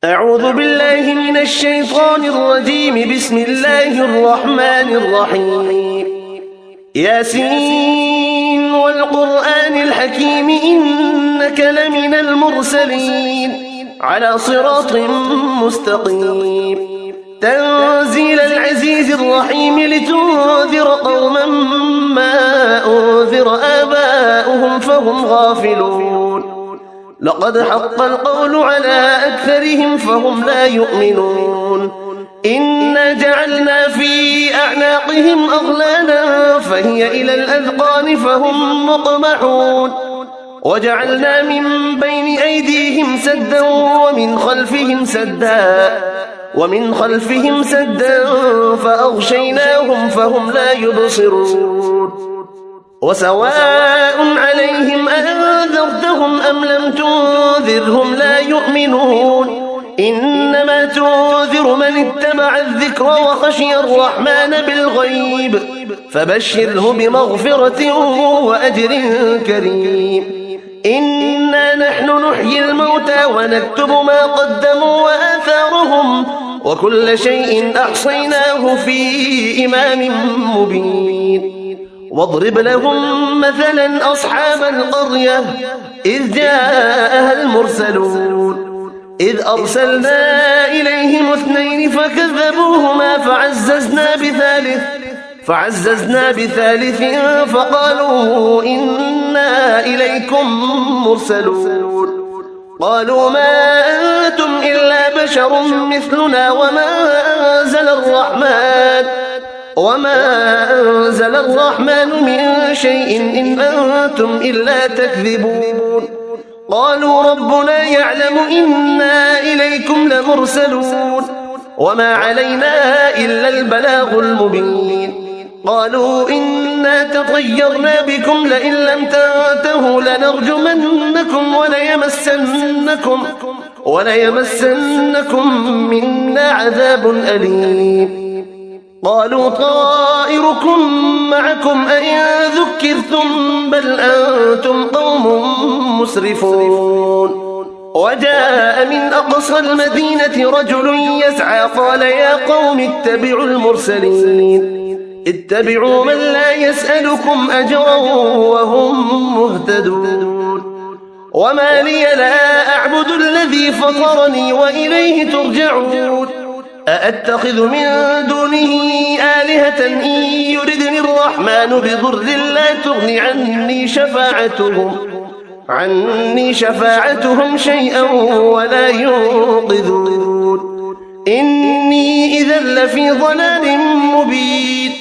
أعوذ بالله من الشيطان الرجيم. بسم الله الرحمن الرحيم. ياسين والقرآن الحكيم إنك لمن المرسلين على صراط مستقيم. تنزيل العزيز الرحيم لتنذر قوما ما أنذر آباؤهم فهم غافلون. لقد حق القول على أكثرهم فهم لا يؤمنون. إنا جعلنا في أعناقهم أغلالا فهي إلى الأذقان فهم مقمحون. وجعلنا من بين أيديهم سدا ومن خلفهم سدا فأغشيناهم فهم لا يبصرون. وسواء عليهم أنذرتهم أم لم تنذرهم لا يؤمنون. إنما تنذر من اتبع الذكر وخشي الرحمن بالغيب فبشره بمغفرة وأجر كريم. إنا نحن نحيي الموتى ونكتب ما قدموا وآثارهم وكل شيء أحصيناه في إمام مبين. واضرب لهم مثلا أصحاب القرية إذ جاءها المرسلون إذ أرسلنا إليهم 2 فكذبوهما فعززنا بثالث فقالوا إنا إليكم مرسلون. قالوا ما أنتم إلا بشر مثلنا وما أنزل الرحمن من شيء إن أنتم إلا تكذبون. قالوا ربنا يعلم إنا إليكم لمرسلون وما علينا إلا البلاغ المبين. قالوا إنا تطيرنا بكم لئن لم تنتهوا لنرجمنكم وليمسنكم منا عذاب أليم. قالوا طائركم معكم أئن ذكرتم بل أنتم قوم مسرفون. وجاء من أقصى المدينة رجل يسعى قال يا قوم اتبعوا المرسلين اتبعوا من لا يسألكم أجرا وهم مهتدون. وما لي لا أعبد الذي فطرني وإليه ترجعون. أأتخذ من دونه آلهة إن يردني الرحمن بضر لا تغن عني شفاعتهم شيئا ولا ينقذون. إني إذا لفي ضلال مبين.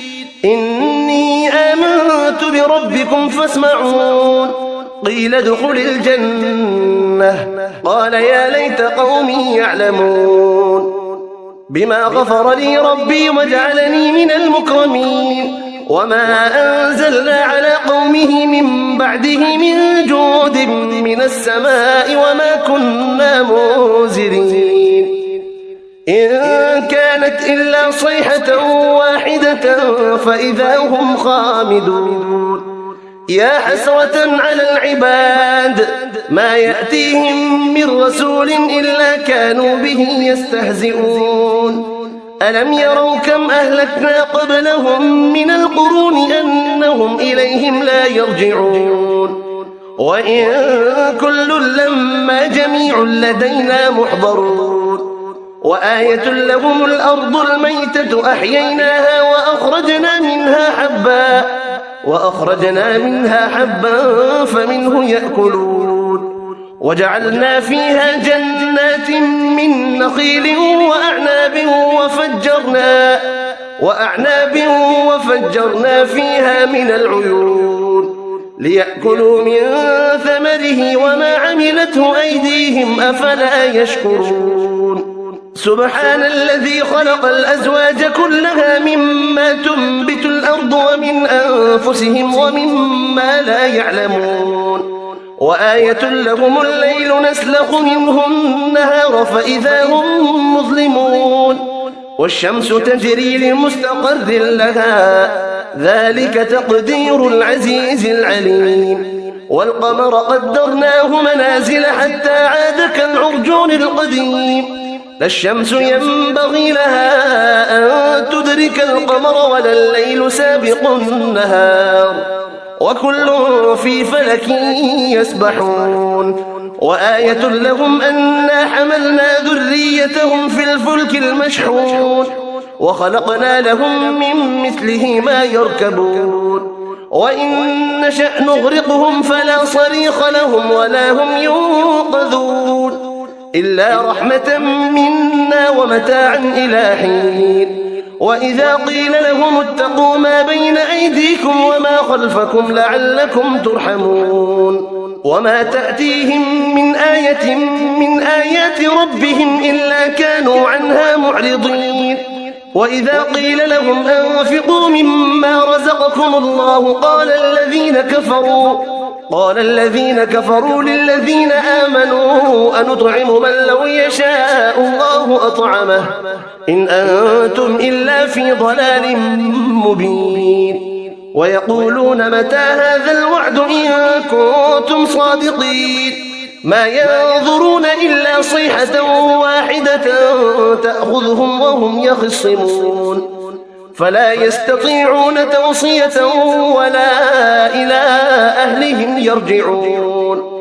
إني آمنت بربكم فاسمعون. قيل ادخل الجنة قال يا ليت قومي يعلمون. بما غفر لي ربي وجعلني من المكرمين. وما أنزلنا على قومه من بعده من جود من السماء وما كنا منزلين. إن كانت إلا صيحة واحدة فإذا هم خامدون. يا حسرة على العباد ما يأتيهم من رسول إلا كانوا به يستهزئون. ألم يروا كم أهلكنا قبلهم من القرون أنهم إليهم لا يرجعون. وإن كل لما جميع لدينا محضرون. وآية لهم الأرض الميتة أحييناها وأخرجنا منها حبا فمنه يأكلون. وجعلنا فيها جنات من نخيل وأعناب وفجرنا فيها من العيون ليأكلوا من ثمره وما عملته أيديهم أفلا يشكرون. سبحان الذي خلق الأزواج كلها مما تنبت الأرض ومن أنفسهم ومما لا يعلمون. وآية لهم الليل نسلخ منه النهار فإذا هم مظلمون. والشمس تجري لمستقر لها ذلك تقدير العزيز العليم. والقمر قدرناه منازل حتى عاد كالعرجون القديم. لا الشمس ينبغي لها أن تدرك القمر ولا الليل سابق النهار وكل في فلك يسبحون وآية لهم أنا حملنا ذريتهم في الفلك المشحون وخلقنا لهم من مثله ما يركبون وإن نشأ نغرقهم فلا صريخ لهم ولا هم ينقذون إلا رحمة منا ومتاعا إلى حين وإذا قيل لهم اتقوا ما بين أيديكم وما خلفكم لعلكم ترحمون وما تأتيهم من آية من آيات ربهم إلا كانوا عنها معرضين وإذا قيل لهم أنفقوا مما رزقكم الله قال الذين كفروا للذين آمنوا أنطعم من لو يشاء الله أطعمه إن أنتم إلا في ضلال مبين ويقولون متى هذا الوعد إن كنتم صادقين ما ينظرون إلا صيحة واحدة تأخذهم وهم يخصمون فلا يستطيعون توصية ولا إلى أهلهم يرجعون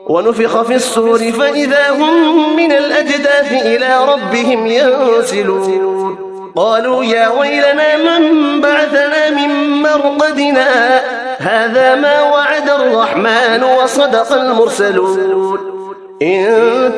ونفخ في الصور فإذا هم من الأجداث إلى ربهم ينسلون قالوا يا ويلنا من بعثنا من مرقدنا هذا ما وعد الرحمن وصدق المرسلون إن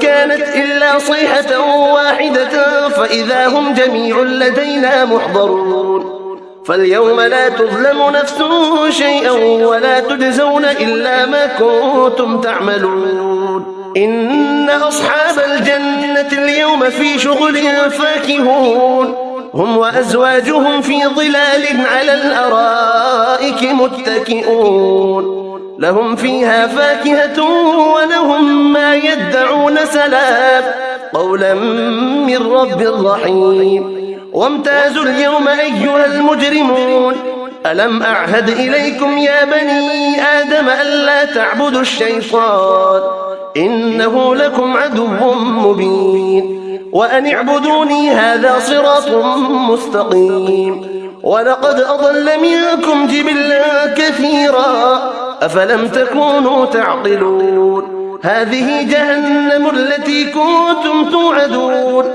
كانت إلا صيحة واحدة فإذا هم جميع لدينا محضرون فاليوم لا تظلم نفس شيئا ولا تجزون إلا ما كنتم تعملون إن أصحاب الجنة اليوم في شغل فاكهون هم وأزواجهم في ظلال على الأرائك متكئون لهم فيها فاكهة ولهم ما يدعون سلام قولا من رب رحيم وامتازوا اليوم أيها المجرمون ألم أعهد إليكم يا بني آدم ألا تعبدوا الشيطان إنه لكم عدو مبين وأن اعبدوني هذا صراط مستقيم ولقد أضل منكم جبلا كثيرا أفلم تكونوا تعقلون هذه جهنم التي كنتم توعدون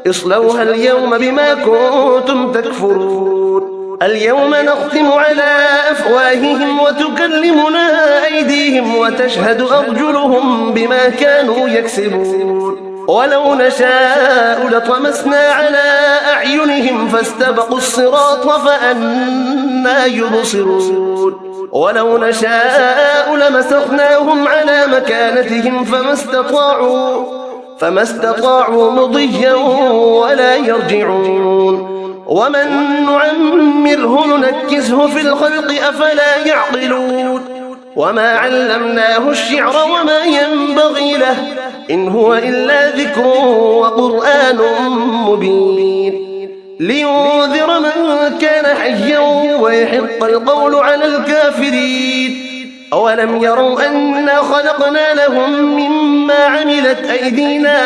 اصلوها اليوم بما كنتم تكفرون اليوم نختم على أفواههم وتكلمنا أيديهم وتشهد أرجلهم بما كانوا يكسبون ولو نشاء لطمسنا على أعينهم فاستبقوا الصراط فأنى يبصرون ولو نشاء لمسخناهم على مكانتهم فما استطاعوا مضيا ولا يرجعون ومن نعمره ننكسه في الخلق أفلا يعقلون وما علمناه الشعر وما ينبغي له إن هو إلا ذكر وقرآن مبين لينذر من كان حيا ويحق القول على الكافرين أولم يروا أنا خلقنا لهم مما عملت أيدينا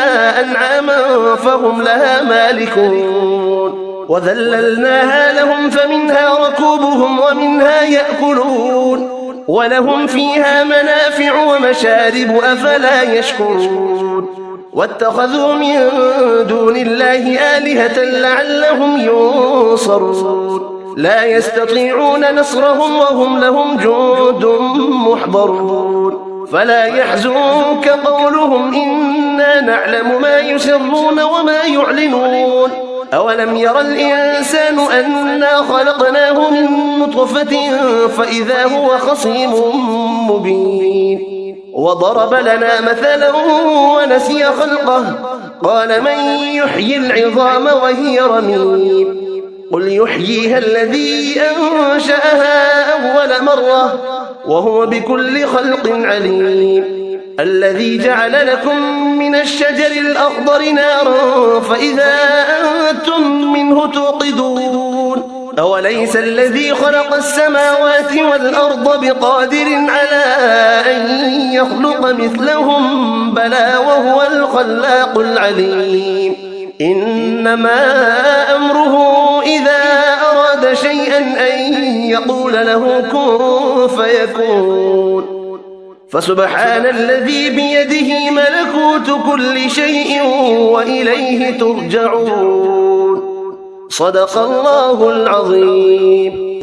أنعاما فهم لها مالكون وذللناها لهم فمنها ركوبهم ومنها يأكلون ولهم فيها منافع ومشارب أفلا يشكرون واتخذوا من دون الله آلهة لعلهم ينصرون لا يستطيعون نصرهم وهم لهم جند محضرون فلا يحزنك قولهم إنا نعلم ما يسرون وما يعلنون أولم ير الإنسان أنا خلقناه من نطفة فإذا هو خصيم مبين وضرب لنا مثلا ونسي خلقه قال من يحيي العظام وهي رميم قل يحييها الذي أنشأها أول مرة وهو بكل خلق عليم الذي جعل لكم من الشجر الأخضر نارا فإذا أنتم منه توقدون أوليس الذي خلق السماوات والأرض بقادر على أن يخلق مثلهم بلى وهو الخلاق العليم إنما أمره إذا أراد شيئا أن يقول له كن فيكون. فسبحان الذي بيده ملكوت كل شيء وإليه ترجعون. صدق الله العظيم.